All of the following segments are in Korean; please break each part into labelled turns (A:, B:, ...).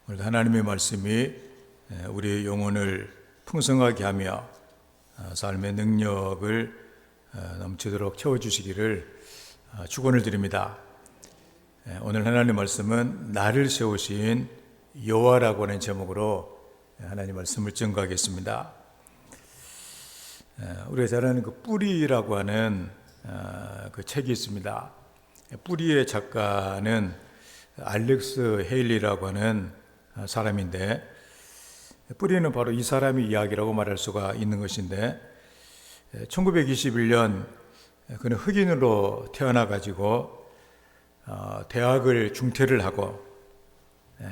A: 오늘 하나님의 말씀이 우리의 영혼을 풍성하게 하며 삶의 능력을 넘치도록 채워주시기를 축원을 드립니다. 오늘 하나님의 말씀은 나를 세우신 여호와라고 하는 제목으로 하나님의 말씀을 증거하겠습니다. 우리가 잘 아는 그 뿌리라고 하는 그 책이 있습니다. 뿌리의 작가는 알렉스 헤일리라고 하는 사람인데, 뿌리는 바로 이 사람의 이야기라고 말할 수가 있는 것인데, 1921년 그는 흑인으로 태어나가지고 대학을 중퇴를 하고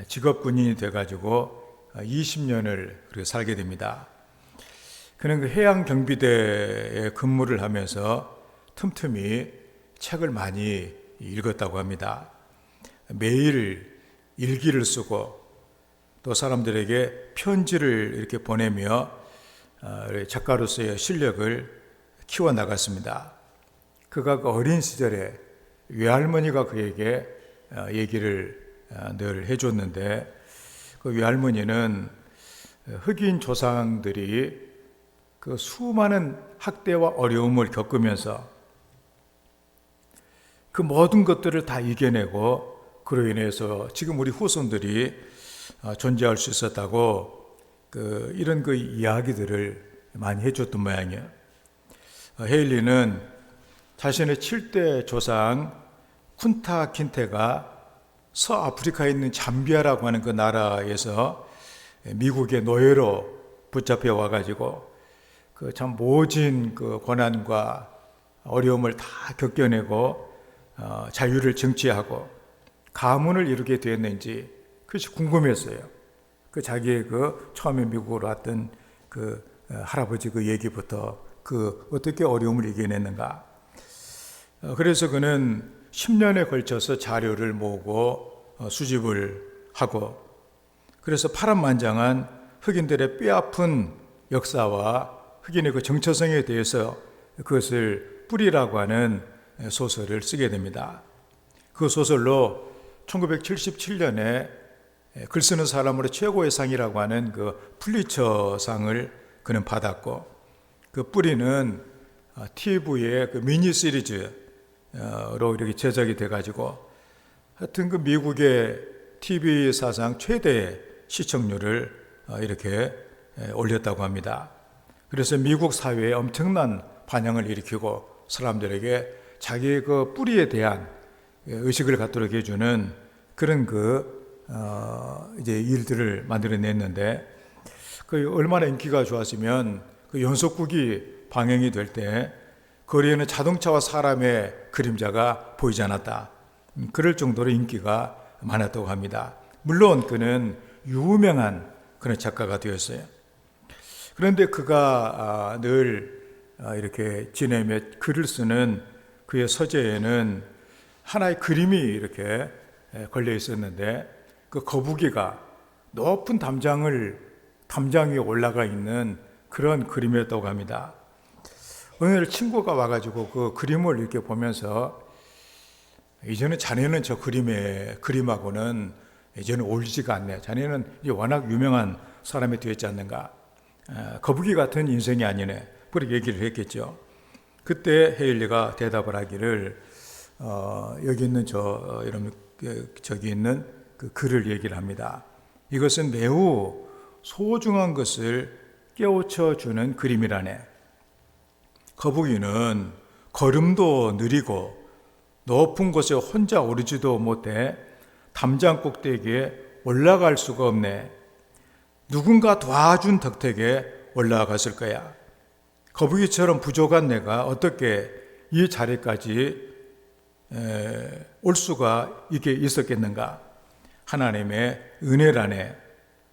A: 직업 군인이 돼가지고 20년을 그렇게 살게 됩니다. 그는 그 해양 경비대에 근무를 하면서 틈틈이 책을 많이 읽었다고 합니다. 매일 일기를 쓰고 또 사람들에게 편지를 이렇게 보내며 작가로서의 실력을 키워나갔습니다. 그가 그 어린 시절에 외할머니가 그에게 얘기를 늘 해줬는데, 그 외할머니는 흑인 조상들이 그 수많은 학대와 어려움을 겪으면서 그 모든 것들을 다 이겨내고 그로 인해서 지금 우리 후손들이 존재할 수 있었다고 이런 그 이야기들을 많이 해줬던 모양이에요. 헤일리는 자신의 7대 조상 쿤타 킨테가 서아프리카에 있는 잠비아라고 하는 그 나라에서 미국의 노예로 붙잡혀 와가지고 그 참 모진 그 고난과 어려움을 다 겪어내고 자유를 쟁취하고 가문을 이루게 되었는지 그것이 궁금했어요. 그 자기의 그 처음에 미국으로 왔던 그 할아버지 그 얘기부터 그 어떻게 어려움을 이겨냈는가. 그래서 그는 10년에 걸쳐서 자료를 모으고 수집을 하고, 그래서 파란만장한 흑인들의 뼈아픈 역사와 흑인의 그 정체성에 대해서 그것을 뿌리라고 하는 소설을 쓰게 됩니다. 그 소설로 1977년에 글 쓰는 사람으로 최고의 상이라고 하는 그 풀리처상을 그는 받았고, 그 뿌리는 TV의 그 미니 시리즈로 이렇게 제작이 돼가지고 하여튼 그 미국의 TV 사상 최대의 시청률을 이렇게 올렸다고 합니다. 그래서 미국 사회에 엄청난 반향을 일으키고 사람들에게 자기의 그 뿌리에 대한 의식을 갖도록 해주는 그런 이제 일들을 만들어냈는데, 그 얼마나 인기가 좋았으면 그 연속극이 방영이 될 때 거리에는 자동차와 사람의 그림자가 보이지 않았다. 그럴 정도로 인기가 많았다고 합니다. 물론 그는 유명한 그런 작가가 되었어요. 그런데 그가 늘 이렇게 지내며 글을 쓰는 그의 서재에는 하나의 그림이 이렇게 걸려 있었는데, 그 거북이가 높은 담장 위에 올라가 있는 그런 그림이었다고 합니다. 오늘 친구가 와가지고 그 그림을 이렇게 보면서 이제는 자네는 저 그림하고는 이제는 어울리지가 않네. 자네는 이제 워낙 유명한 사람이 되었지 않는가. 거북이 같은 인생이 아니네. 그렇게 얘기를 했겠죠. 그때 헤일리가 대답을 하기를 여기 있는 저기 있는 그 글을 얘기를 합니다. 이것은 매우 소중한 것을 깨우쳐 주는 그림이라네. 거북이는 걸음도 느리고 높은 곳에 혼자 오르지도 못해 담장 꼭대기에 올라갈 수가 없네. 누군가 도와준 덕택에 올라갔을 거야. 거북이처럼 부족한 내가 어떻게 이 자리까지 올 수가 있었겠는가. 하나님의 은혜라네.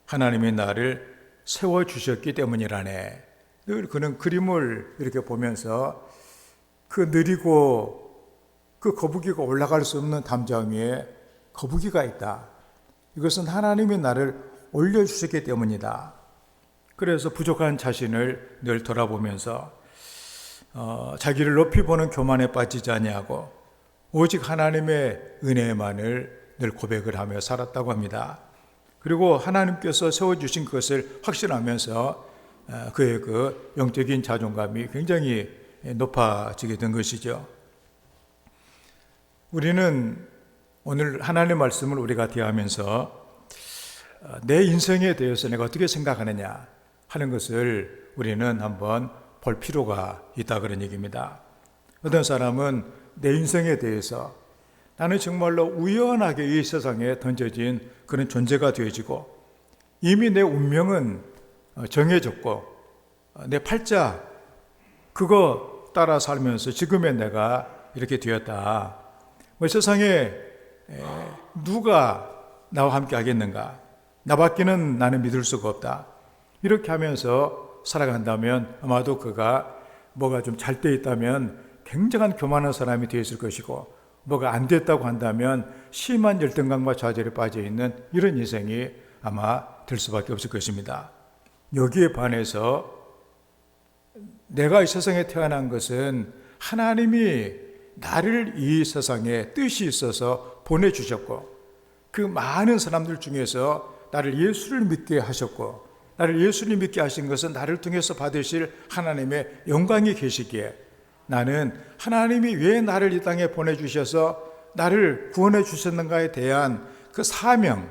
A: 하나님이 나를 세워주셨기 때문이라네. 늘 그는 그림을 이렇게 보면서 그 느리고 그 거북이가 올라갈 수 없는 담장 위에 거북이가 있다. 이것은 하나님이 나를 올려주셨기 때문이다. 그래서 부족한 자신을 늘 돌아보면서 자기를 높이 보는 교만에 빠지지 아니하고 오직 하나님의 은혜만을 늘 고백을 하며 살았다고 합니다. 그리고 하나님께서 세워주신 것을 확신하면서 그의 그 영적인 자존감이 굉장히 높아지게 된 것이죠. 우리는 오늘 하나님의 말씀을 우리가 대하면서 내 인생에 대해서 내가 어떻게 생각하느냐 하는 것을 우리는 한번 볼 필요가 있다 그런 얘기입니다. 어떤 사람은 내 인생에 대해서 나는 정말로 우연하게 이 세상에 던져진 그런 존재가 되어지고 이미 내 운명은 정해졌고 내 팔자 그거 따라 살면서 지금의 내가 이렇게 되었다. 세상에 누가 나와 함께 하겠는가? 나밖에는 나는 믿을 수가 없다. 이렇게 하면서 살아간다면 아마도 그가 뭐가 좀 잘 돼 있다면 굉장한 교만한 사람이 되었을 것이고 뭐가 안 됐다고 한다면 심한 열등감과 좌절에 빠져 있는 이런 인생이 아마 될 수밖에 없을 것입니다. 여기에 반해서 내가 이 세상에 태어난 것은 하나님이 나를 이 세상에 뜻이 있어서 보내주셨고 그 많은 사람들 중에서 나를 예수를 믿게 하셨고 나를 예수를 믿게 하신 것은 나를 통해서 받으실 하나님의 영광이 계시기에 나는 하나님이 왜 나를 이 땅에 보내주셔서 나를 구원해 주셨는가에 대한 그 사명,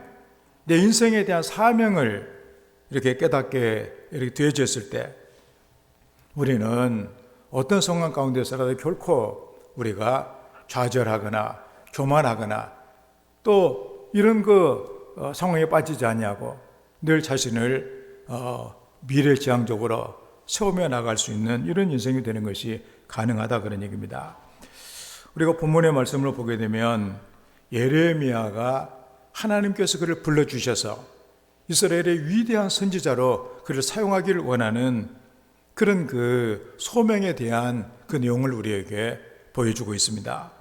A: 내 인생에 대한 사명을 이렇게 깨닫게 이렇게 되어졌을 때 우리는 어떤 상황 가운데서라도 결코 우리가 좌절하거나 교만하거나 또 이런 상황에 빠지지 않냐고 늘 자신을 미래지향적으로 세우며 나갈 수 있는 이런 인생이 되는 것이 가능하다 그런 얘기입니다. 우리가 본문의 말씀을 보게 되면 예레미야가 하나님께서 그를 불러주셔서 이스라엘의 위대한 선지자로 그를 사용하기를 원하는 그런 그 소명에 대한 그 내용을 우리에게 보여주고 있습니다.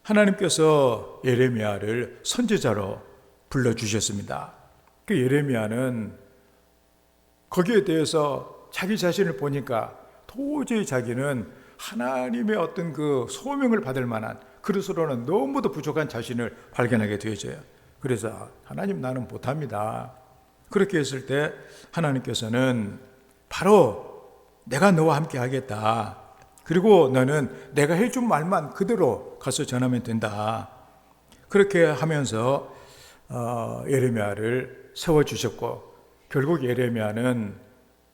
A: 하나님께서 예레미야를 선지자로 불러주셨습니다. 그 예레미야는 거기에 대해서 자기 자신을 보니까 도저히 자기는 하나님의 어떤 그 소명을 받을 만한 그릇으로는 너무도 부족한 자신을 발견하게 되어져요. 그래서 하나님 나는 못합니다. 그렇게 했을 때 하나님께서는 바로 내가 너와 함께 하겠다. 그리고 너는 내가 해준 말만 그대로 가서 전하면 된다. 그렇게 하면서 예레미야를 세워주셨고 결국 예레미야는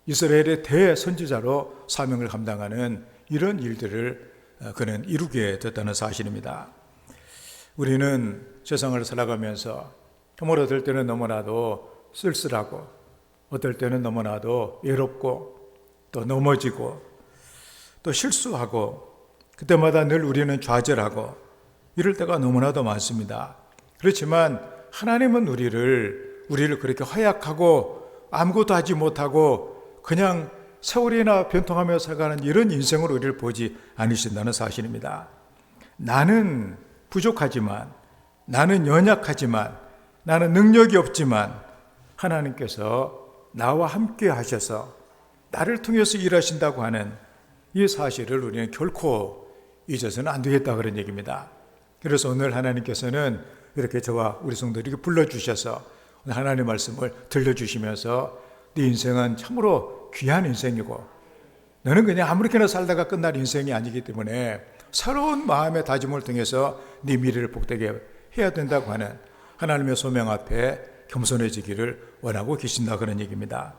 A: 이스라엘의 대선지자로 사명을 감당하는 이런 일들을 그는 이루게 됐다는 사실입니다. 우리는 세상을 살아가면서 정말 어떨 때는 너무나도 쓸쓸하고 어떨 때는 너무나도 외롭고 또 넘어지고 또 실수하고 그때마다 늘 우리는 좌절하고 이럴 때가 너무나도 많습니다. 그렇지만 하나님은 우리를 그렇게 허약하고 아무것도 하지 못하고 그냥 세월이나 변통하며 살아가는 이런 인생으로 우리를 보지 않으신다는 사실입니다. 나는 부족하지만 나는 연약하지만 나는 능력이 없지만 하나님께서 나와 함께 하셔서 나를 통해서 일하신다고 하는 이 사실을 우리는 결코 잊어서는 안 되겠다 그런 얘기입니다. 그래서 오늘 하나님께서는 이렇게 저와 우리 성도들에게 불러주셔서 하나님의 말씀을 들려주시면서 네 인생은 참으로 귀한 인생이고 너는 그냥 아무렇게나 살다가 끝날 인생이 아니기 때문에 새로운 마음의 다짐을 통해서 네 미래를 복되게 해야 된다고 하는 하나님의 소명 앞에 겸손해지기를 원하고 계신다 그런 얘기입니다.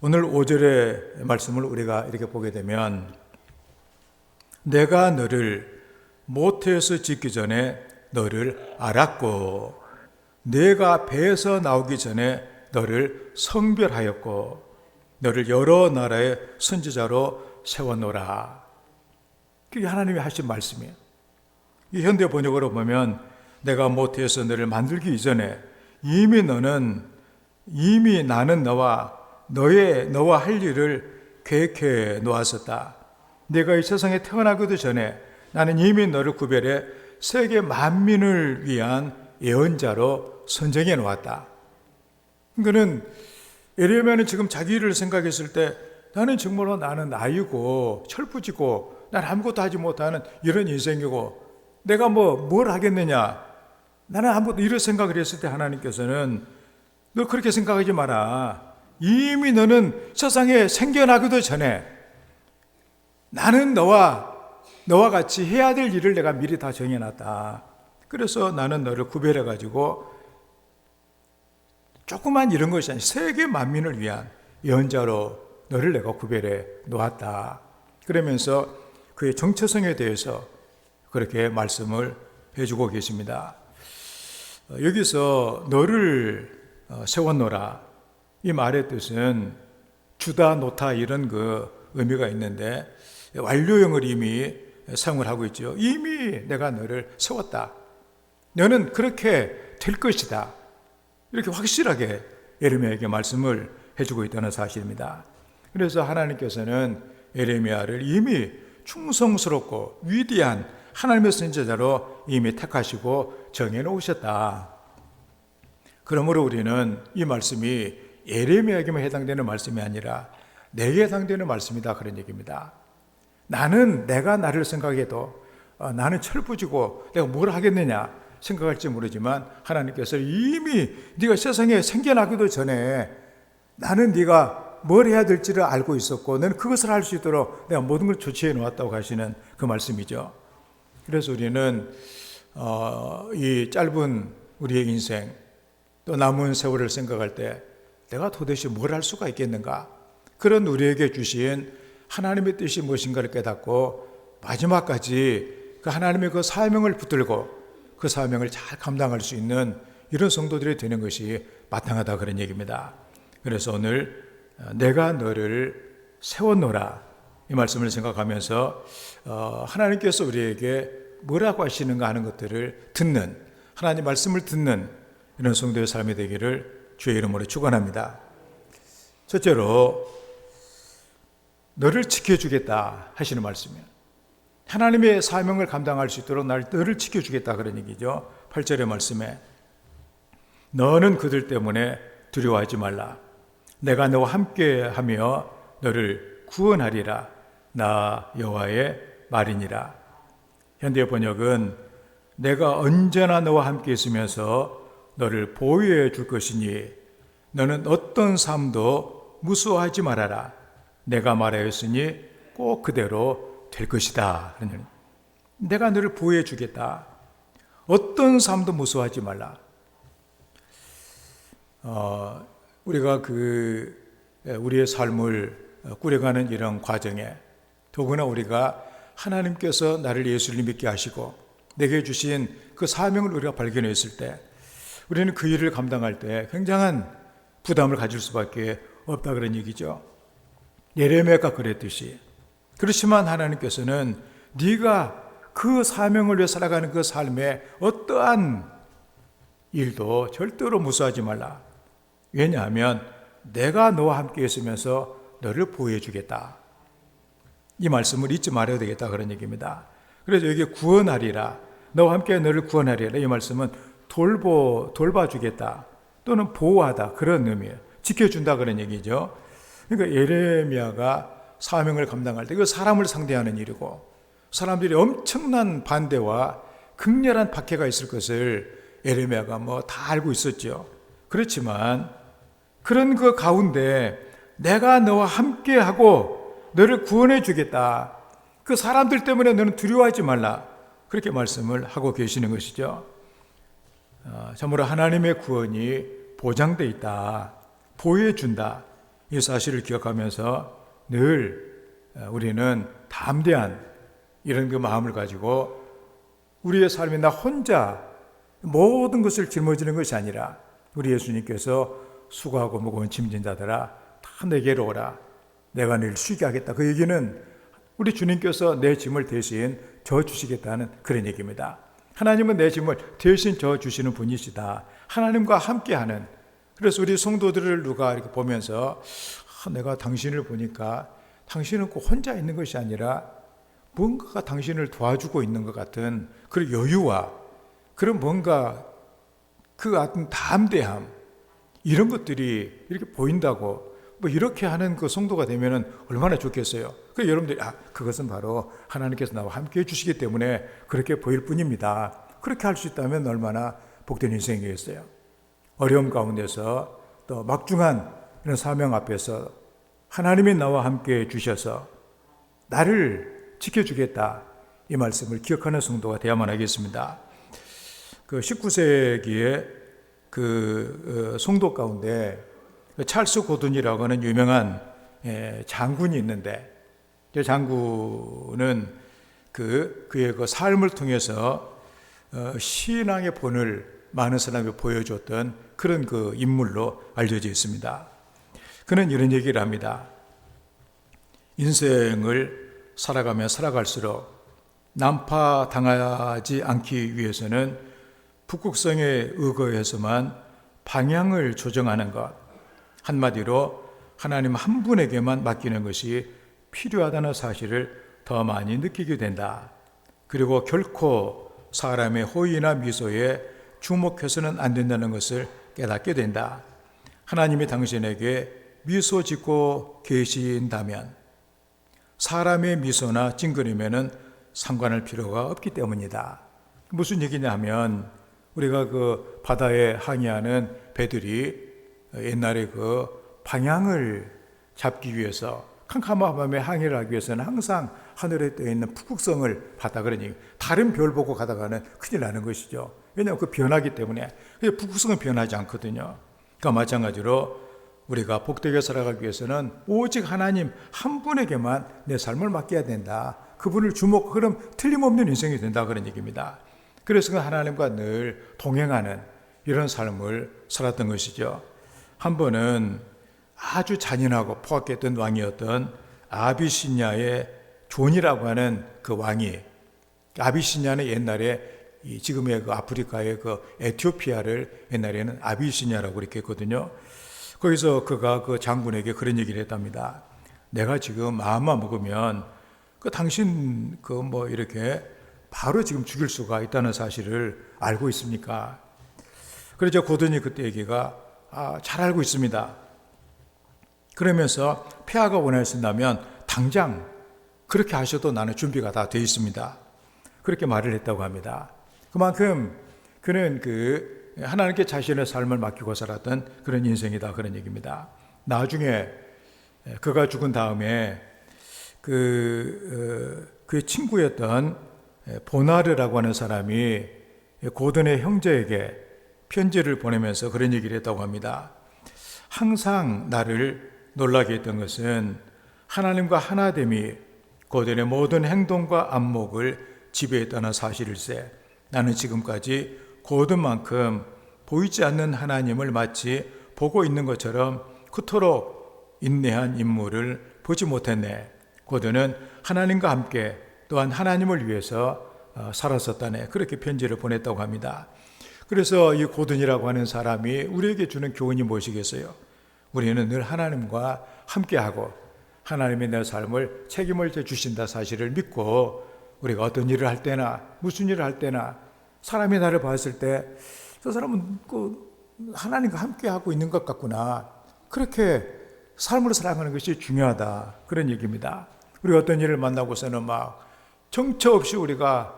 A: 오늘 5절의 말씀을 우리가 이렇게 보게 되면 내가 너를 모태에서 짓기 전에 너를 알았고 내가 배에서 나오기 전에 너를 성별하였고 너를 여러 나라의 선지자로 세워놓으라. 그게 하나님이 하신 말씀이에요. 이 현대 번역으로 보면 내가 모태에서 너를 만들기 이전에 이미 나는 너와 할 일을 계획해 놓았었다. 내가 이 세상에 태어나기도 전에 나는 이미 너를 구별해 세계 만민을 위한 예언자로 선정해 놓았다. 그러니까는 예레미야는 지금 자기를 생각했을 때 나는 정말로 나는 나이고 철부지고 난 아무것도 하지 못하는 이런 인생이고 내가 뭘 하겠느냐 나는 아무것도 이런 생각을 했을 때 하나님께서는 너 그렇게 생각하지 마라. 이미 너는 세상에 생겨나기도 전에 나는 너와 같이 해야 될 일을 내가 미리 다 정해놨다. 그래서 나는 너를 구별해가지고 조그만 이런 것이 아니라 세계 만민을 위한 예언자로 너를 내가 구별해 놓았다. 그러면서 그의 정체성에 대해서 그렇게 말씀을 해주고 계십니다. 여기서 너를 세워놓으라, 이 말의 뜻은 주다 놓다 이런 그 의미가 있는데 완료형을 이미 사용을 하고 있죠. 이미 내가 너를 세웠다. 너는 그렇게 될 것이다. 이렇게 확실하게 예레미야에게 말씀을 해주고 있다는 사실입니다. 그래서 하나님께서는 예레미야를 이미 충성스럽고 위대한 하나님의 선지자로 이미 택하시고 정해놓으셨다. 그러므로 우리는 이 말씀이 예레미야에게만 해당되는 말씀이 아니라 내게 해당되는 말씀이다, 그런 얘기입니다. 나는 내가 나를 생각해도 나는 철부지고 내가 뭘 하겠느냐 생각할지 모르지만 하나님께서 이미 네가 세상에 생겨나기도 전에 나는 네가 뭘 해야 될지를 알고 있었고 너는 그것을 할 수 있도록 내가 모든 걸 조치해 놓았다고 하시는 그 말씀이죠. 그래서 우리는 이 짧은 우리의 인생 또 남은 세월을 생각할 때 내가 도대체 뭘 할 수가 있겠는가, 그런 우리에게 주신 하나님의 뜻이 무엇인가를 깨닫고 마지막까지 그 하나님의 그 사명을 붙들고 그 사명을 잘 감당할 수 있는 이런 성도들이 되는 것이 마땅하다, 그런 얘기입니다. 그래서 오늘 내가 너를 세워놓으라, 이 말씀을 생각하면서 하나님께서 우리에게 뭐라고 하시는가 하는 것들을 듣는, 하나님 말씀을 듣는 이런 성도의 삶이 되기를 주의 이름으로 축원합니다. 첫째로 너를 지켜주겠다 하시는 말씀이에요. 하나님의 사명을 감당할 수 있도록 너를 지켜주겠다, 그런 얘기죠. 8절의 말씀에 너는 그들 때문에 두려워하지 말라. 내가 너와 함께하며 너를 구원하리라. 나 여호와의 말이니라. 현대 번역은 내가 언제나 너와 함께 있으면서 너를 보호해 줄 것이니 너는 어떤 삶도 무서워하지 말아라. 내가 말하였으니 꼭 그대로 될 것이다. 내가 너를 보호해 주겠다. 어떤 삶도 무서워하지 말라. 우리가 우리의 삶을 꾸려가는 이런 과정에 더구나 우리가 하나님께서 나를 예수를 믿게 하시고 내게 주신 그 사명을 우리가 발견했을 때 우리는 그 일을 감당할 때 굉장한 부담을 가질 수밖에 없다, 그런 얘기죠. 예레미야가 그랬듯이. 그렇지만 하나님께서는 네가 그 사명을 위해 살아가는 그 삶에 어떠한 일도 절대로 무서워하지 말라. 왜냐하면 내가 너와 함께 있으면서 너를 보호해 주겠다. 이 말씀을 잊지 말아야 되겠다, 그런 얘기입니다. 그래서 여기 구원하리라, 너와 함께 너를 구원하리라, 이 말씀은 돌봐주겠다 또는 보호하다, 그런 의미예요. 지켜준다, 그런 얘기죠. 그러니까 예레미야가 사명을 감당할 때 그 사람을 상대하는 일이고 사람들이 엄청난 반대와 극렬한 박해가 있을 것을 예레미야가 다 알고 있었죠. 그렇지만 그런 그 가운데 내가 너와 함께하고 너를 구원해 주겠다. 그 사람들 때문에 너는 두려워하지 말라. 그렇게 말씀을 하고 계시는 것이죠. 참으로 하나님의 구원이 보장되어 있다, 보호해 준다, 이 사실을 기억하면서 늘 우리는 담대한 이런 그 마음을 가지고 우리의 삶이 나 혼자 모든 것을 짊어지는 것이 아니라 우리 예수님께서 수고하고 무거운 짐진 자들아 다 내게로 오라, 내가 너를 쉬게 하겠다. 그 얘기는 우리 주님께서 내 짐을 대신 져주시겠다는 그런 얘기입니다. 하나님은 내 짐을 대신 져주시는 분이시다. 하나님과 함께하는. 그래서 우리 성도들을 누가 이렇게 보면서 내가 당신을 보니까 당신은 꼭 혼자 있는 것이 아니라 뭔가가 당신을 도와주고 있는 것 같은 그런 여유와 그런 뭔가 그 같은 담대함, 이런 것들이 이렇게 보인다고 이렇게 하는 그 성도가 되면 얼마나 좋겠어요. 그래서 여러분들이 그것은 바로 하나님께서 나와 함께 해주시기 때문에 그렇게 보일 뿐입니다. 그렇게 할 수 있다면 얼마나 복된 인생이겠어요. 어려움 가운데서 또 막중한 이런 사명 앞에서 하나님이 나와 함께 주셔서 나를 지켜주겠다, 이 말씀을 기억하는 성도가 되어야만 하겠습니다. 그 19세기에 그 성도 가운데 찰스 고든이라고 하는 유명한 장군이 있는데, 그 장군은 그의 그 삶을 통해서 신앙의 본을 많은 사람이 보여줬던 그런 그 인물로 알려져 있습니다. 그는 이런 얘기를 합니다. 인생을 살아가면 살아갈수록 난파당하지 않기 위해서는 북극성에 의거해서만 방향을 조정하는 것, 한마디로 하나님 한 분에게만 맡기는 것이 필요하다는 사실을 더 많이 느끼게 된다. 그리고 결코 사람의 호의나 미소에 주목해서는 안 된다는 것을 깨닫게 된다. 하나님이 당신에게 미소 짓고 계신다면 사람의 미소나 찡그림에는 상관할 필요가 없기 때문이다. 무슨 얘기냐 하면, 우리가 그 바다에 항해하는 배들이 옛날에 그 방향을 잡기 위해서 캄캄한 밤에 항해를 하기 위해서는 항상 하늘에 떠 있는 북극성을 봤다 그러니 다른 별 보고 가다가는 큰일 나는 것이죠. 왜냐하면 그 변하기 때문에. 북극성은 변하지 않거든요. 그러니까 마찬가지로 우리가 복되게 살아가기 위해서는 오직 하나님 한 분에게만 내 삶을 맡겨야 된다. 그분을 주목, 그럼 틀림없는 인생이 된다, 그런 얘기입니다. 그래서 하나님과 늘 동행하는 이런 삶을 살았던 것이죠. 한 번은 아주 잔인하고 포악했던 왕이었던 아비시니아의 존이라고 하는 그 왕이, 아비시니아는 옛날에 지금의 그 아프리카의 그 에티오피아를 옛날에는 아비시니아라고 그렇게 했거든요. 거기서 그가 그 장군에게 그런 얘기를 했답니다. 내가 지금 마음만 먹으면 그 당신 그 뭐 이렇게 바로 지금 죽일 수가 있다는 사실을 알고 있습니까? 그래서 고든이 그때 얘기가 잘 알고 있습니다. 그러면서 폐하가 원하신다면 당장 그렇게 하셔도 나는 준비가 다 되어 있습니다. 그렇게 말을 했다고 합니다. 그만큼 그는 하나님께 자신의 삶을 맡기고 살았던 그런 인생이다, 그런 얘기입니다. 나중에 그가 죽은 다음에 그의 친구였던 보나르라고 하는 사람이 고든의 형제에게 편지를 보내면서 그런 얘기를 했다고 합니다. 항상 나를 놀라게 했던 것은 하나님과 하나됨이 고든의 모든 행동과 안목을 지배했다는 사실일세. 나는 지금까지 고든만큼 보이지 않는 하나님을 마치 보고 있는 것처럼 그토록 인내한 인물을 보지 못했네. 고든은 하나님과 함께 또한 하나님을 위해서 살았었다네. 그렇게 편지를 보냈다고 합니다. 그래서 이 고든이라고 하는 사람이 우리에게 주는 교훈이 무엇이겠어요? 우리는 늘 하나님과 함께하고 하나님이 내 삶을 책임을 져주신다 사실을 믿고, 우리가 어떤 일을 할 때나 무슨 일을 할 때나 사람이 나를 봤을 때 저 사람은 하나님과 함께하고 있는 것 같구나, 그렇게 삶을 살아가는 것이 중요하다, 그런 얘기입니다. 우리가 어떤 일을 만나고서는 막 정처 없이 우리가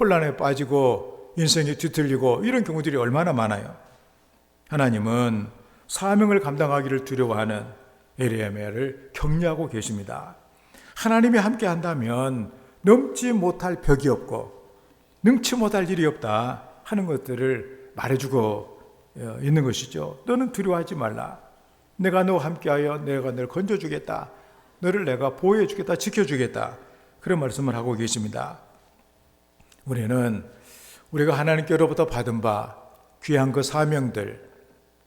A: 혼란에 빠지고 인생이 뒤틀리고 이런 경우들이 얼마나 많아요. 하나님은 사명을 감당하기를 두려워하는 에레미야를 격려하고 계십니다. 하나님이 함께 한다면 넘지 못할 벽이 없고 능치 못할 일이 없다 하는 것들을 말해주고 있는 것이죠. 너는 두려워하지 말라. 내가 너와 함께하여 내가 너를 건져주겠다. 너를 내가 보호해주겠다, 지켜주겠다, 그런 말씀을 하고 계십니다. 우리가 하나님께로부터 받은 바 귀한 그 사명들,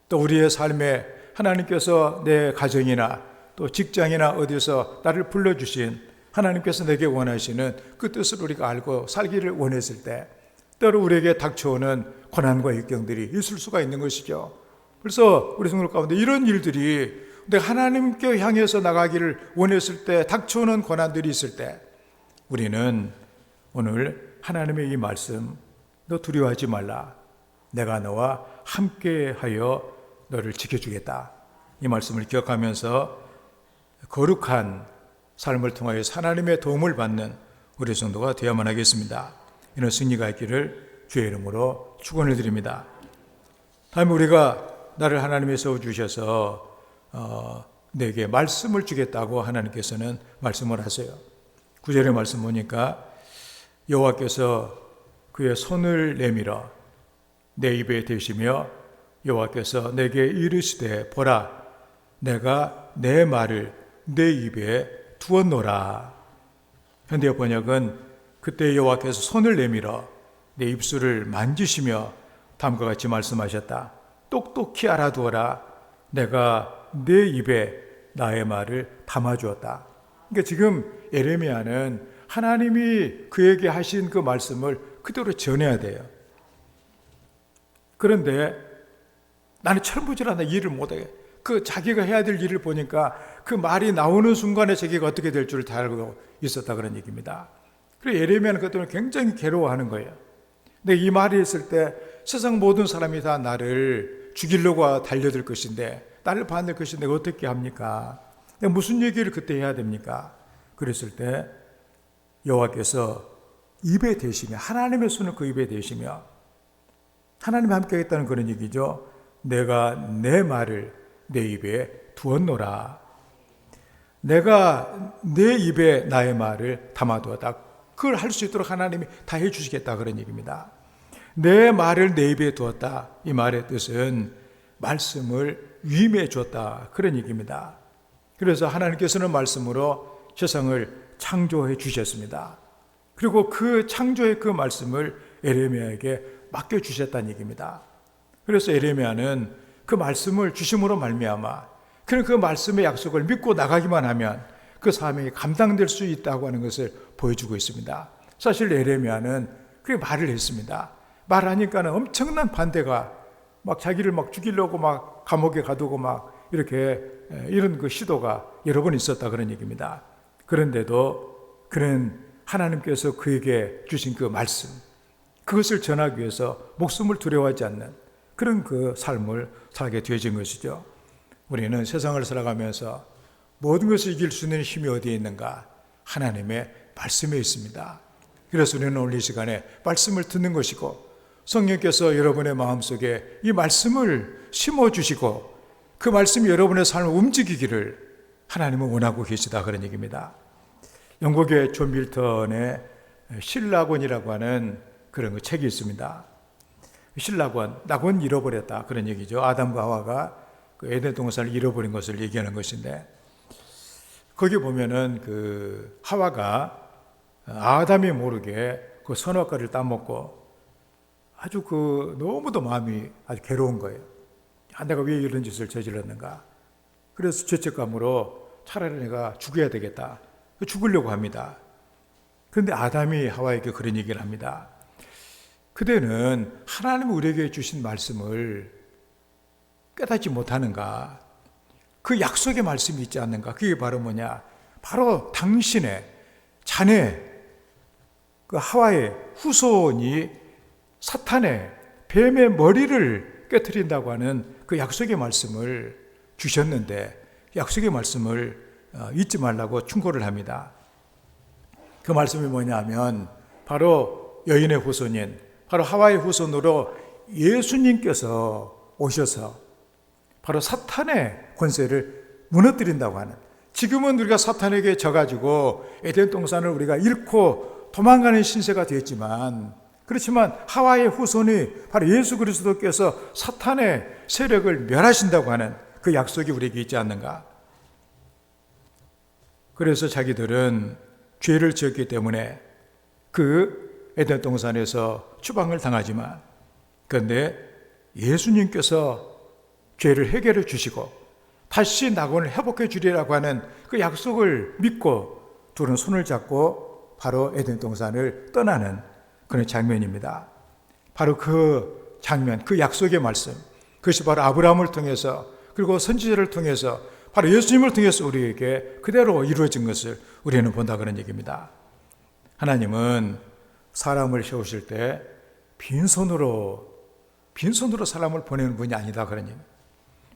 A: 또 우리의 삶에 하나님께서 내 가정이나 또 직장이나 어디서 나를 불러주신 하나님께서 내게 원하시는 그 뜻을 우리가 알고 살기를 원했을 때 때로 우리에게 닥쳐오는 고난과 역경들이 있을 수가 있는 것이죠. 그래서 우리 성도 가운데 이런 일들이 내가 하나님께 향해서 나가기를 원했을 때 닥쳐오는 고난들이 있을 때 우리는 오늘 하나님의 이 말씀, 너 두려워하지 말라, 내가 너와 함께하여 너를 지켜주겠다, 이 말씀을 기억하면서 거룩한 삶을 통하여 하나님의 도움을 받는 우리 성도가 되어야만 하겠습니다. 이런 승리가 있기를 주의 이름으로 축원을 드립니다. 다음에 우리가 나를 하나님이 세워주셔서 내게 말씀을 주겠다고 하나님께서는 말씀을 하세요. 9절의 말씀 보니까 여호와께서 그의 손을 내밀어 내 입에 대시며 여호와께서 내게 이르시되 보라 내가 내 말을 내 입에 두었노라. 현대 번역은 그때 여호와께서 손을 내밀어 내 입술을 만지시며 다음과 같이 말씀하셨다. 똑똑히 알아두어라. 내가 내 입에 나의 말을 담아주었다. 그러니까 지금 예레미야는 하나님이 그에게 하신 그 말씀을 그대로 전해야 돼요. 그런데 나는 철부지런하다 일을 못해. 그 자기가 해야 될 일을 보니까 그 말이 나오는 순간에 자기가 어떻게 될 줄 다 알고 있었다 그런 얘기입니다. 그래서 예레미야는 그것 때문에 굉장히 괴로워하는 거예요. 근데 이 말이 있을 때 세상 모든 사람이 다 나를 죽이려고 달려들 것인데 나를 반댈 것인데 어떻게 합니까? 무슨 얘기를 그때 해야 됩니까? 그랬을 때 여호와께서 입에 대시며 하나님의 손을 그 입에 대시며 하나님이 함께 하겠다는 그런 얘기죠. 내가 내 말을 내 입에 두었노라. 내가 내 입에 나의 말을 담아두었다. 그걸 할 수 있도록 하나님이 다 해주시겠다 그런 얘기입니다. 내 말을 내 입에 두었다. 이 말의 뜻은 말씀을 위임해 주었다 그런 얘기입니다. 그래서 하나님께서는 말씀으로 세상을 창조해 주셨습니다. 그리고 그 창조의 그 말씀을 예레미야에게 맡겨주셨다는 얘기입니다. 그래서 예레미야는 그 말씀을 주심으로 말미암아 그는 그 말씀의 약속을 믿고 나가기만 하면 그 사명이 감당될 수 있다고 하는 것을 보여주고 있습니다. 사실 예레미야는 그렇게 말을 했습니다. 말하니까는 엄청난 반대가 막 자기를 막 죽이려고 막 감옥에 가두고 막 이렇게 이런 그 시도가 여러 번 있었다 그런 얘기입니다. 그런데도 그는 하나님께서 그에게 주신 그 말씀 그것을 전하기 위해서 목숨을 두려워하지 않는 그런 그 삶을 살게 되어진 것이죠. 우리는 세상을 살아가면서 모든 것을 이길 수 있는 힘이 어디에 있는가? 하나님의 말씀에 있습니다. 그래서 우리는 오늘 이 시간에 말씀을 듣는 것이고 성령께서 여러분의 마음속에 이 말씀을 심어주시고 그 말씀이 여러분의 삶을 움직이기를 하나님은 원하고 계시다 그런 얘기입니다. 영국의 존 밀턴의 신락원이라고 하는 그런 그 책이 있습니다. 신락원, 낙원 잃어버렸다 그런 얘기죠. 아담과 하와가 그 에덴 동산을 잃어버린 것을 얘기하는 것인데 거기 보면은 그 하와가 아담이 모르게 그 선악과를 따먹고 아주 그 너무도 마음이 아주 괴로운 거예요. 내가 왜 이런 짓을 저질렀는가? 그래서 죄책감으로 차라리 내가 죽어야 되겠다. 죽으려고 합니다. 그런데 아담이 하와에게 그런 얘기를 합니다. 그대는 하나님이 우리에게 주신 말씀을 깨닫지 못하는가? 그 약속의 말씀이 있지 않는가? 그게 바로 뭐냐? 바로 당신의 자네, 그 하와의 후손이 사탄의 뱀의 머리를 깨트린다고 하는 그 약속의 말씀을 주셨는데 약속의 말씀을 잊지 말라고 충고를 합니다. 그 말씀이 뭐냐면 바로 여인의 후손인 바로 하와의 후손으로 예수님께서 오셔서 바로 사탄의 권세를 무너뜨린다고 하는 지금은 우리가 사탄에게 져가지고 에덴 동산을 우리가 잃고 도망가는 신세가 되었지만 그렇지만 하와의 후손이 바로 예수 그리스도께서 사탄의 세력을 멸하신다고 하는 그 약속이 우리에게 있지 않는가? 그래서 자기들은 죄를 지었기 때문에 그 에덴 동산에서 추방을 당하지만 그런데 예수님께서 죄를 해결해 주시고 다시 낙원을 회복해 주리라고 하는 그 약속을 믿고 둘은 손을 잡고 바로 에덴 동산을 떠나는 그런 장면입니다. 바로 그 장면, 그 약속의 말씀, 그것이 바로 아브라함을 통해서 그리고 선지자를 통해서 바로 예수님을 통해서 우리에게 그대로 이루어진 것을 우리는 본다 그런 얘기입니다. 하나님은 사람을 세우실 때 빈손으로 사람을 보내는 분이 아니다 그런 얘기입니다.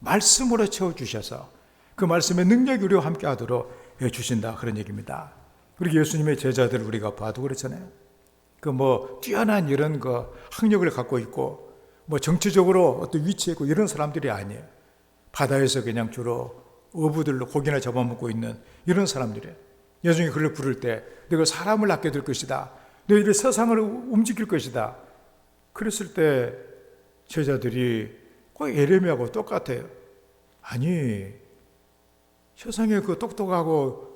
A: 말씀으로 채워주셔서 그 말씀의 능력이 우리와 함께 하도록 해주신다 그런 얘기입니다. 그리고 예수님의 제자들을 우리가 봐도 그렇잖아요. 그 뛰어난 이런 그 학력을 갖고 있고 뭐 정치적으로 어떤 위치에 있고 이런 사람들이 아니에요. 바다에서 그냥 주로 어부들로 고기나 잡아먹고 있는 이런 사람들이에요. 예수님이 그를 부를 때 내가 사람을 낳게 될 것이다. 너희들 세상을 움직일 것이다. 그랬을 때 제자들이 꼭 예레미야하고 똑같아요. 아니, 세상에 그 똑똑하고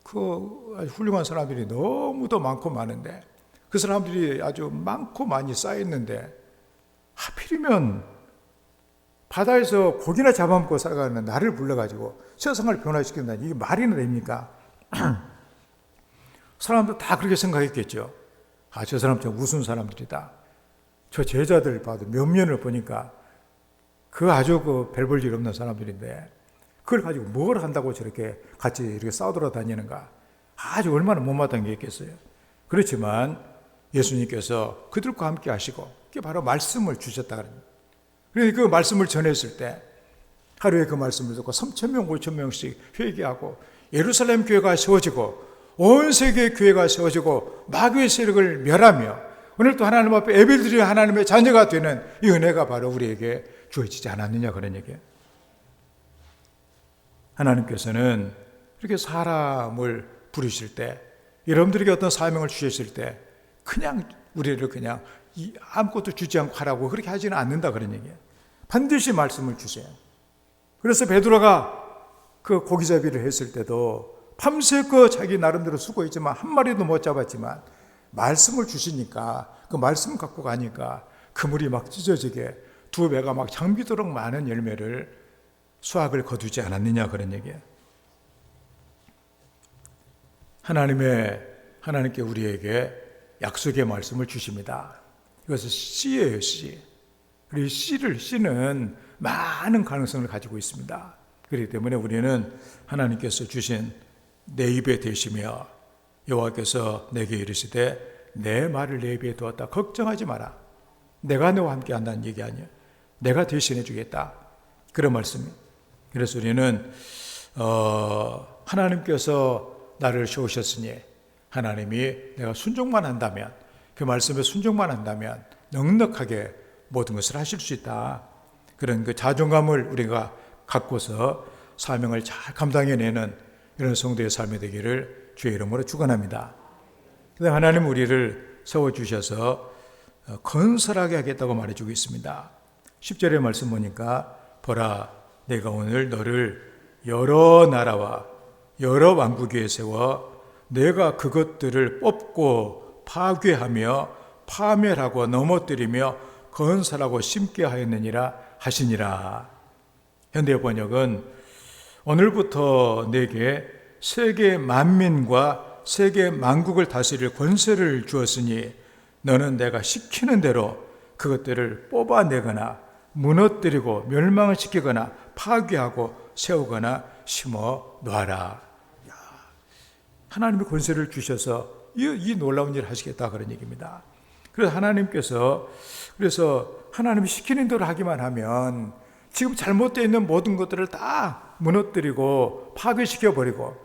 A: 그 아주 훌륭한 사람들이 너무도 많고 많은데, 그 사람들이 아주 많고 많이 쌓였는데 하필이면 바다에서 고기나 잡아먹고 살아가는 나를 불러가지고 세상을 변화시킨다니 이게 말이나 됩니까? 사람들 다 그렇게 생각했겠죠. 아, 저 사람 좀 우스운 사람들이다. 저 제자들 봐도 몇 면을 보니까 그 아주 그 별 볼 일 없는 사람들인데 그걸 가지고 뭘 한다고 저렇게 같이 이렇게 싸우돌아다니는가. 아주 얼마나 못마땅한 게 있겠어요. 그렇지만 예수님께서 그들과 함께 하시고 그게 바로 말씀을 주셨다 그럽니다. 그러니까 그 말씀을 전했을 때 하루에 그 말씀을 듣고 3,000명, 5,000명씩 회개하고 예루살렘 교회가 세워지고 온 세계의 교회가 세워지고 마귀의 세력을 멸하며 오늘 또 하나님 앞에 예배드리는 하나님의 자녀가 되는 이 은혜가 바로 우리에게 주어지지 않았느냐 그런 얘기예요. 하나님께서는 이렇게 사람을 부르실 때 여러분들에게 어떤 사명을 주셨을 때 그냥 우리를 그냥 아무것도 주지 않고 하라고 그렇게 하지는 않는다 그런 얘기예요. 반드시 말씀을 주세요. 그래서 베드로가 그 고기잡이를 했을 때도 밤새껏 자기 나름대로 수고했지만 한 마리도 못 잡았지만 말씀을 주시니까 그 말씀 갖고 가니까 그물이 막 찢어지게 두 배가 막 장비도록 많은 열매를 수확을 거두지 않았느냐 그런 얘기예요. 하나님께 우리에게 약속의 말씀을 주십니다. 이것은 씨예요, 씨. 그리고 씨는 많은 가능성을 가지고 있습니다. 그렇기 때문에 우리는 하나님께서 주신 내 입에 대시며 여호와께서 내게 이르시되 내 말을 내 입에 두었다. 걱정하지 마라. 내가 너와 함께 한다는 얘기 아니에요. 내가 대신해 주겠다. 그런 말씀이에요. 그래서 우리는 하나님께서 나를 세우셨으니 하나님이 내가 순종만 한다면 그 말씀에 순종만 한다면 넉넉하게 모든 것을 하실 수 있다. 그런 그 자존감을 우리가 갖고서 사명을 잘 감당해내는 이런 성도의 삶이 되기를 주의 이름으로 축원합니다. 그다음 하나님 우리를 세워주셔서 건설하게 하겠다고 말해주고 있습니다. 10절의 말씀 보니까 보라 내가 오늘 너를 여러 나라와 여러 왕국 위에 세워 내가 그것들을 뽑고 파괴하며 파멸하고 넘어뜨리며 건설하고 심게 하였느니라 하시니라. 현대 번역은 오늘부터 내게 세계 만민과 세계 만국을 다스릴 권세를 주었으니 너는 내가 시키는 대로 그것들을 뽑아내거나 무너뜨리고 멸망을 시키거나 파괴하고 세우거나 심어 놓아라. 하나님이 권세를 주셔서 이 놀라운 일을 하시겠다 그런 얘기입니다. 그래서 하나님이 시키는 대로 하기만 하면 지금 잘못되어 있는 모든 것들을 다 무너뜨리고 파괴시켜버리고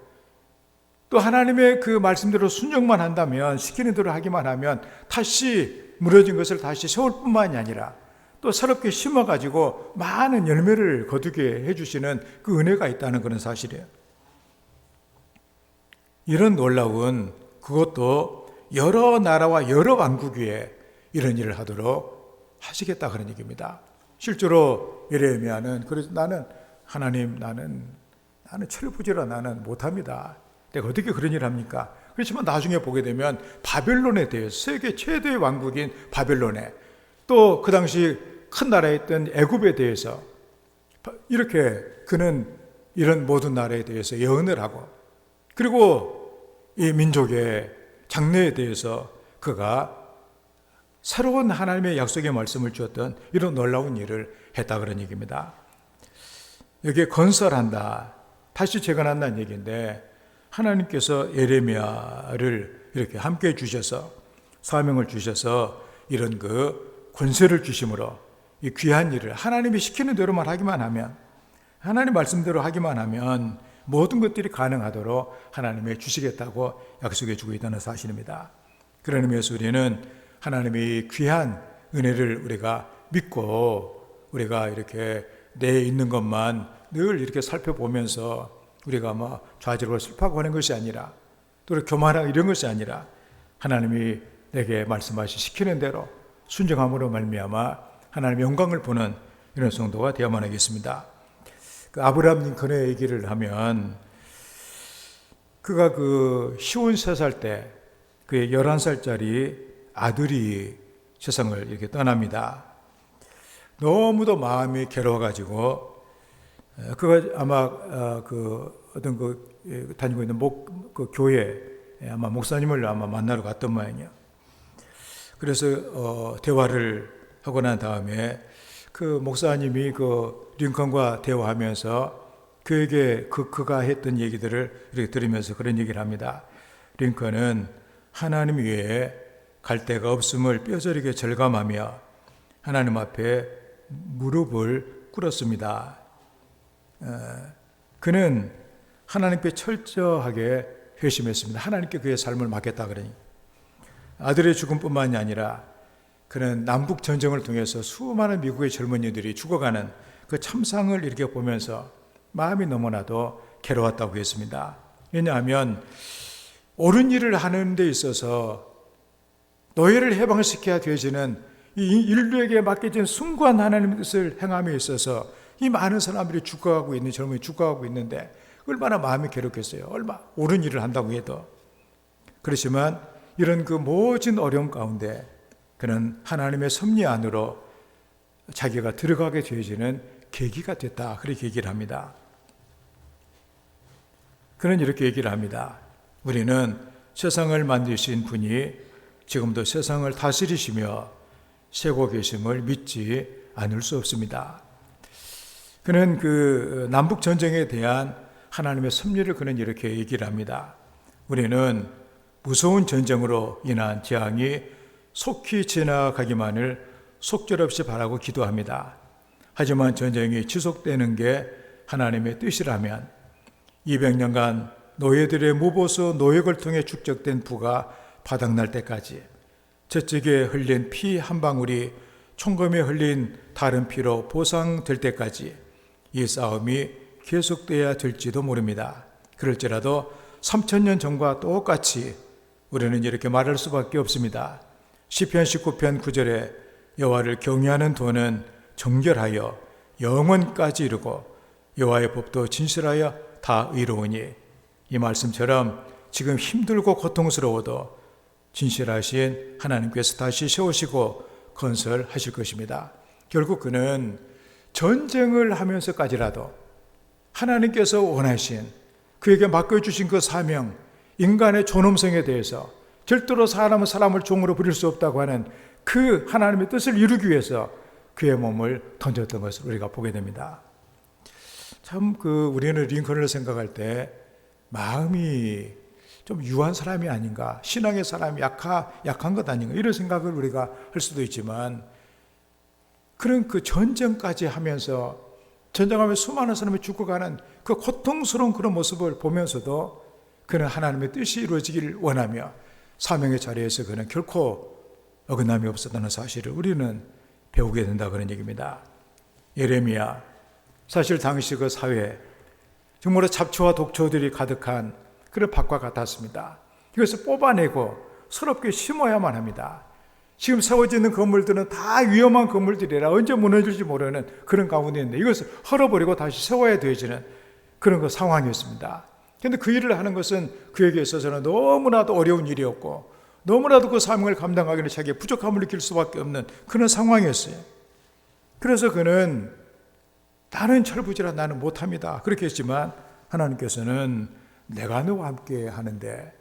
A: 또 하나님의 그 말씀대로 순종만 한다면 시키는 대로 하기만 하면 다시 무너진 것을 다시 세울 뿐만이 아니라 또 새롭게 심어가지고 많은 열매를 거두게 해주시는 그 은혜가 있다는 그런 사실이에요. 이런 놀라운 그것도 여러 나라와 여러 왕국 위에 이런 일을 하도록 하시겠다 그런 얘기입니다. 실제로 예레미야는 그래서 나는 철부지라 나는 못합니다. 내가 어떻게 그런 일을 합니까? 그렇지만 나중에 보게 되면 바벨론에 대해서 세계 최대의 왕국인 바벨론에 또 그 당시 큰 나라였던 애굽에 대해서 이렇게 그는 이런 모든 나라에 대해서 예언을 하고 그리고 이 민족의 장래에 대해서 그가 새로운 하나님의 약속의 말씀을 주었던 이런 놀라운 일을 했다 그런 얘기입니다. 여기에 건설한다, 다시 재건한다는 얘기인데 하나님께서 예레미야를 이렇게 함께 주셔서 사명을 주셔서 이런 그 권세를 주심으로 이 귀한 일을 하나님이 시키는 대로만 하기만 하면 하나님 말씀대로 하기만 하면 모든 것들이 가능하도록 하나님이 주시겠다고 약속해 주고 있다는 사실입니다. 그런 의미에서 우리는 하나님의 귀한 은혜를 우리가 믿고 우리가 이렇게 내에 있는 것만 늘 이렇게 살펴보면서 우리가 좌절하고 슬퍼하고 하는 것이 아니라 또 교만하고 이런 것이 아니라 하나님이 내게 말씀하시 시키는 대로 순종함으로 말미암아 하나님의 영광을 보는 이런 성도가 되어야만 하겠습니다. 그 아브라함 링컨의 얘기를 하면 그가 그 53살 때 그의 11살짜리 아들이 세상을 이렇게 떠납니다. 너무도 마음이 괴로워가지고 그가 아마 어떤 다니고 있는 그 교회 아마 목사님을 아마 만나러 갔던 모양이에요. 그래서 대화를 하고 난 다음에 그 목사님이 그 링컨과 대화하면서 그에게 그가 했던 얘기들을 이렇게 들으면서 그런 얘기를 합니다. 링컨은 하나님 외에 갈 데가 없음을 뼈저리게 절감하며 하나님 앞에 무릎을 꿇었습니다. 그는 하나님께 철저하게 회심했습니다. 하나님께 그의 삶을 맡겼다 그러니 아들의 죽음뿐만이 아니라 그는 남북 전쟁을 통해서 수많은 미국의 젊은이들이 죽어가는 그 참상을 이렇게 보면서 마음이 너무나도 괴로웠다고 했습니다. 왜냐하면 옳은 일을 하는 데 있어서 노예를 해방시켜야 되어지는 이 인류에게 맡겨진 숭고한 하나님의 뜻을 행함에 있어서 이 많은 사람들이 죽어가고 있는 젊은이 죽어가고 있는데 얼마나 마음이 괴롭겠어요. 얼마 옳은 일을 한다고 해도. 그렇지만 이런 그 모진 어려움 가운데 그는 하나님의 섭리 안으로 자기가 들어가게 되어지는 계기가 됐다. 그렇게 얘기를 합니다. 그는 이렇게 얘기를 합니다. 우리는 세상을 만드신 분이 지금도 세상을 다스리시며 세고 계심을 믿지 않을 수 없습니다. 그는 그 남북 전쟁에 대한 하나님의 섭리를 그는 이렇게 얘기를 합니다. 우리는 무서운 전쟁으로 인한 재앙이 속히 지나가기만을 속절없이 바라고 기도합니다. 하지만 전쟁이 지속되는 게 하나님의 뜻이라면 200년간 노예들의 무보수 노역을 통해 축적된 부가 바닥날 때까지 저쪽에 흘린 피 한 방울이 총검에 흘린 다른 피로 보상될 때까지 이 싸움이 계속돼야 될지도 모릅니다. 그럴지라도 3000년 전과 똑같이 우리는 이렇게 말할 수밖에 없습니다. 시편 19편 9절에 여호와를 경외하는 도는 정결하여 영원까지 이르고 여호와의 법도 진실하여 다 의로우니 이 말씀처럼 지금 힘들고 고통스러워도 진실하신 하나님께서 다시 세우시고 건설하실 것입니다. 결국 그는 전쟁을 하면서까지라도 하나님께서 원하신 그에게 맡겨주신 그 사명, 인간의 존엄성에 대해서 절대로 사람은 사람을 종으로 부릴 수 없다고 하는 그 하나님의 뜻을 이루기 위해서 그의 몸을 던졌던 것을 우리가 보게 됩니다. 참 우리는 링컨을 생각할 때 마음이 좀 유한 사람이 아닌가, 신앙의 사람이 약한 것 아닌가 이런 생각을 우리가 할 수도 있지만 그런 그 전쟁까지 하면서 전쟁하면 수많은 사람이 죽어가는 그 고통스러운 그런 모습을 보면서도 그는 하나님의 뜻이 이루어지기를 원하며 사명의 자리에서 그는 결코 어긋남이 없었다는 사실을 우리는 배우게 된다 그런 얘기입니다. 예레미야, 사실 당시 그 사회 정말로 잡초와 독초들이 가득한 그런 밭과 같았습니다. 이것을 뽑아내고 서럽게 심어야만 합니다. 지금 세워지는 건물들은 다 위험한 건물들이라 언제 무너질지 모르는 그런 가운데 있는데 이것을 헐어버리고 다시 세워야 되어지는 그런 그 상황이었습니다. 그런데 그 일을 하는 것은 그에게 있어서는 너무나도 어려운 일이었고 너무나도 그 사명을 감당하기는 자기의 부족함을 느낄 수밖에 없는 그런 상황이었어요. 그래서 그는 나는 철부지라 나는 못합니다. 그렇게 했지만 하나님께서는 내가 너와 함께 하는데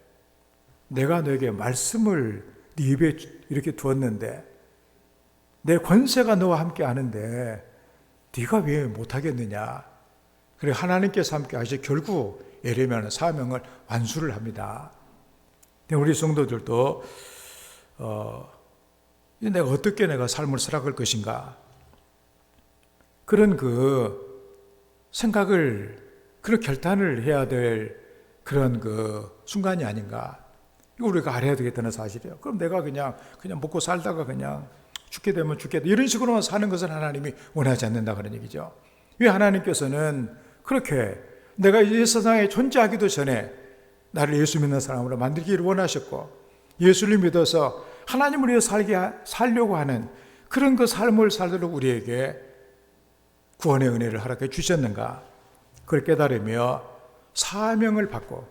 A: 내가 너에게 말씀을 네 입에 이렇게 두었는데 내 권세가 너와 함께 하는데 네가 왜 못하겠느냐. 그래 하나님께서 함께 하시 결국 예레미야는 사명을 완수를 합니다. 우리 성도들도 내가 어떻게 내가 삶을 살아갈 것인가 그런 그 생각을 그런 결단을 해야 될 그런 그 순간이 아닌가. 이거 우리가 알아야 되겠다는 사실이에요. 그럼 내가 그냥 먹고 살다가 그냥 죽게 되면 죽겠다 이런 식으로만 사는 것은 하나님이 원하지 않는다 그런 얘기죠. 왜 하나님께서는 그렇게 내가 이 세상에 존재하기도 전에 나를 예수 믿는 사람으로 만들기를 원하셨고, 예수를 믿어서 하나님을 위해 살려고 하는 그런 그 삶을 살도록 우리에게 구원의 은혜를 허락해 주셨는가, 그걸 깨달으며 사명을 받고,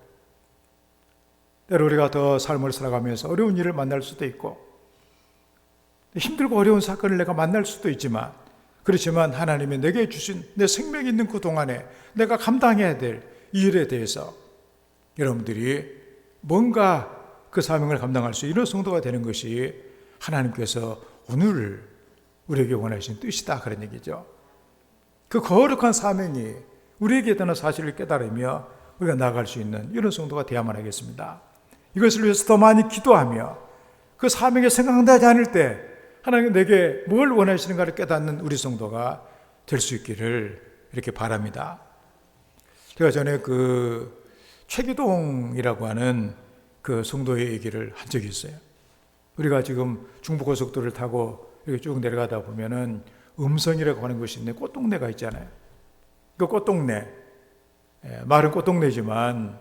A: 때로 우리가 더 삶을 살아가면서 어려운 일을 만날 수도 있고 힘들고 어려운 사건을 내가 만날 수도 있지만, 그렇지만 하나님이 내게 주신 내 생명이 있는 그 동안에 내가 감당해야 될 이 일에 대해서 여러분들이 뭔가 그 사명을 감당할 수 있는 성도가 되는 것이 하나님께서 오늘 우리에게 원하신 뜻이다 그런 얘기죠. 그 거룩한 사명이 우리에게 있다는 사실을 깨달으며 우리가 나아갈 수 있는 이런 성도가 되어야만 하겠습니다. 이것을 위해서 더 많이 기도하며 그 사명이 생각나지 않을 때 하나님 내게 뭘 원하시는가를 깨닫는 우리 성도가 될 수 있기를 이렇게 바랍니다. 제가 전에 그 최기동이라고 하는 그 성도의 얘기를 한 적이 있어요. 우리가 지금 중부고속도로를 타고 이렇게 쭉 내려가다 보면은 음성이라고 하는 것이 있는데 꽃동네가 있잖아요. 그 꽃동네, 말은 꽃동네지만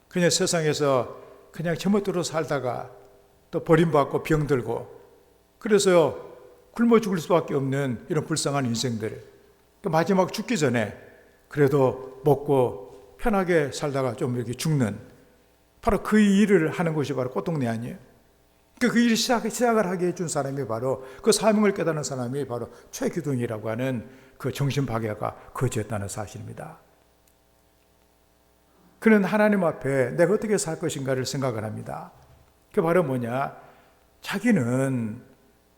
A: 그냥 세상에서 그냥 제멋대로 살다가 또 버림받고 병들고 그래서 굶어 죽을 수밖에 없는 이런 불쌍한 인생들, 마지막 죽기 전에 그래도 먹고 편하게 살다가 좀 이렇게 죽는, 바로 그 일을 하는 것이 바로 꽃동네 아니에요. 그 일을 시작을 하게 해준 사람이 바로 그 사명을 깨닫는 사람이 바로 최기동이라고 하는 그 정신박애가 거지였다는 사실입니다. 그는 하나님 앞에 내가 어떻게 살 것인가를 생각을 합니다. 그게 바로 뭐냐, 자기는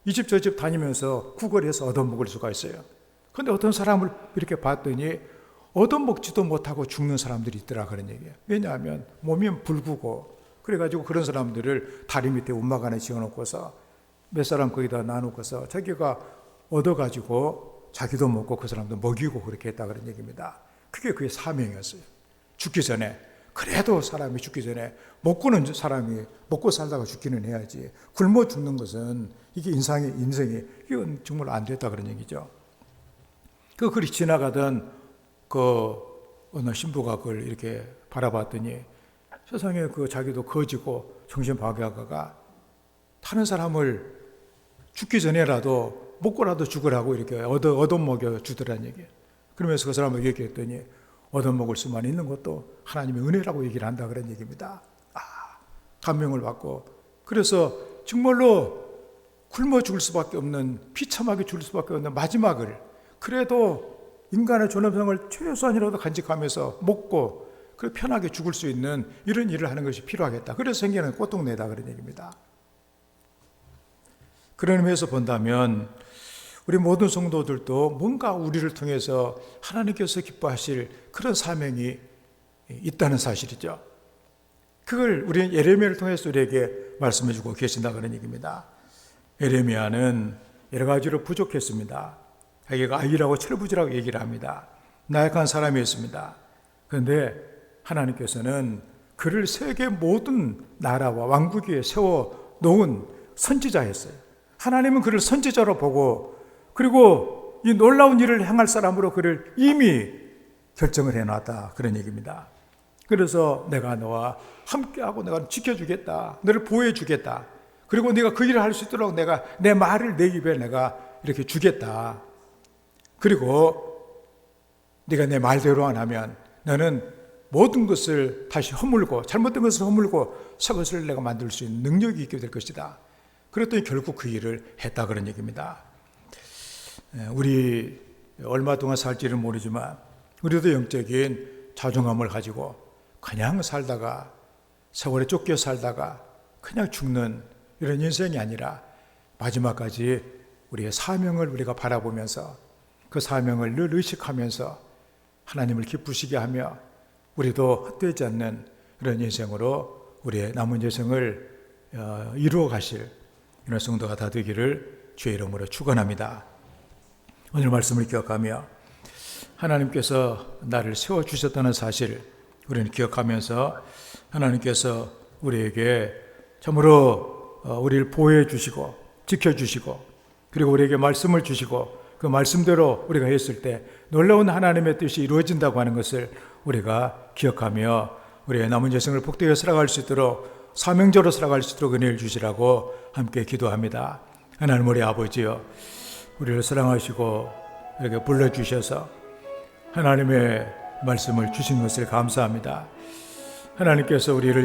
A: 이 집 저 집 다니면서 구걸해서 얻어먹을 수가 있어요. 그런데 어떤 사람을 이렇게 봤더니 얻어먹지도 못하고 죽는 사람들이 있더라 그런 얘기예요. 왜냐하면 몸이 붉고 그래가지고 그런 사람들을 다리 밑에 움막 안에 지어놓고서 몇 사람 거기다 놔놓고서 자기가 얻어가지고 자기도 먹고 그 사람도 먹이고 그렇게 했다 그런 얘기입니다. 그게 그의 사명이었어요. 죽기 전에, 그래도 사람이 죽기 전에 먹고는 사람이 먹고 살다가 죽기는 해야지, 굶어 죽는 것은 이게 인생이 이건 정말 안 됐다 그런 얘기죠. 그 글이 지나가던 그 어느 신부가 그걸 이렇게 바라봤더니 세상에 그 자기도 거지고 정신박약아가 타는 사람을 죽기 전에라도 먹고라도 죽으라고 이렇게 얻어먹여 주더란 얘기예요. 그러면서 그 사람을 얘기했더니 얻어먹을 수만 있는 것도 하나님의 은혜라고 얘기를 한다 그런 얘기입니다. 감명을 받고, 그래서 정말로 굶어 죽을 수밖에 없는, 비참하게 죽을 수밖에 없는 마지막을 그래도 인간의 존엄성을 최소한이라도 간직하면서 먹고 그래 편하게 죽을 수 있는 이런 일을 하는 것이 필요하겠다. 그래서 생기는 꽃동네다 그런 얘기입니다. 그런 의미에서 본다면 우리 모든 성도들도 뭔가 우리를 통해서 하나님께서 기뻐하실 그런 사명이 있다는 사실이죠. 그걸 우리는 예레미야를 통해서 우리에게 말씀해 주고 계신다 그런 얘기입니다. 예레미야는 여러 가지로 부족했습니다. 자기가 아이라고 철부지라고 얘기를 합니다. 나약한 사람이었습니다. 그런데 하나님께서는 그를 세계 모든 나라와 왕국 위에 세워 놓은 선지자였어요. 하나님은 그를 선지자로 보고, 그리고 이 놀라운 일을 행할 사람으로 그를 이미 결정을 해놨다 그런 얘기입니다. 그래서 내가 너와 함께하고 내가 지켜주겠다, 너를 보호해주겠다, 그리고 네가 그 일을 할 수 있도록 내가 내 말을 내 입에 내가 이렇게 주겠다, 그리고 네가 내 말대로 안 하면 너는 모든 것을 다시 허물고, 잘못된 것을 허물고 새 것을 내가 만들 수 있는 능력이 있게 될 것이다. 그랬더니 결국 그 일을 했다 그런 얘기입니다. 우리 얼마 동안 살지는 모르지만 우리도 영적인 자존감을 가지고 그냥 살다가, 세월에 쫓겨 살다가 그냥 죽는 이런 인생이 아니라 마지막까지 우리의 사명을 우리가 바라보면서 그 사명을 늘 의식하면서 하나님을 기쁘시게 하며 우리도 헛되지 않는 그런 인생으로 우리의 남은 인생을 이루어 가실 이런 성도가 다 되기를 주의 이름으로 축원합니다. 오늘 말씀을 기억하며 하나님께서 나를 세워주셨다는 사실 우리는 기억하면서 하나님께서 우리에게 참으로 우리를 보호해 주시고 지켜주시고 그리고 우리에게 말씀을 주시고 그 말씀대로 우리가 했을 때 놀라운 하나님의 뜻이 이루어진다고 하는 것을 우리가 기억하며 우리의 남은 여생을 복되게 살아갈 수 있도록 사명적으로 살아갈 수 있도록 은혜를 주시라고 함께 기도합니다. 하나님 우리 아버지여, 우리를 사랑하시고 이렇게 불러주셔서 하나님의 말씀을 주신 것을 감사합니다. 하나님께서 우리를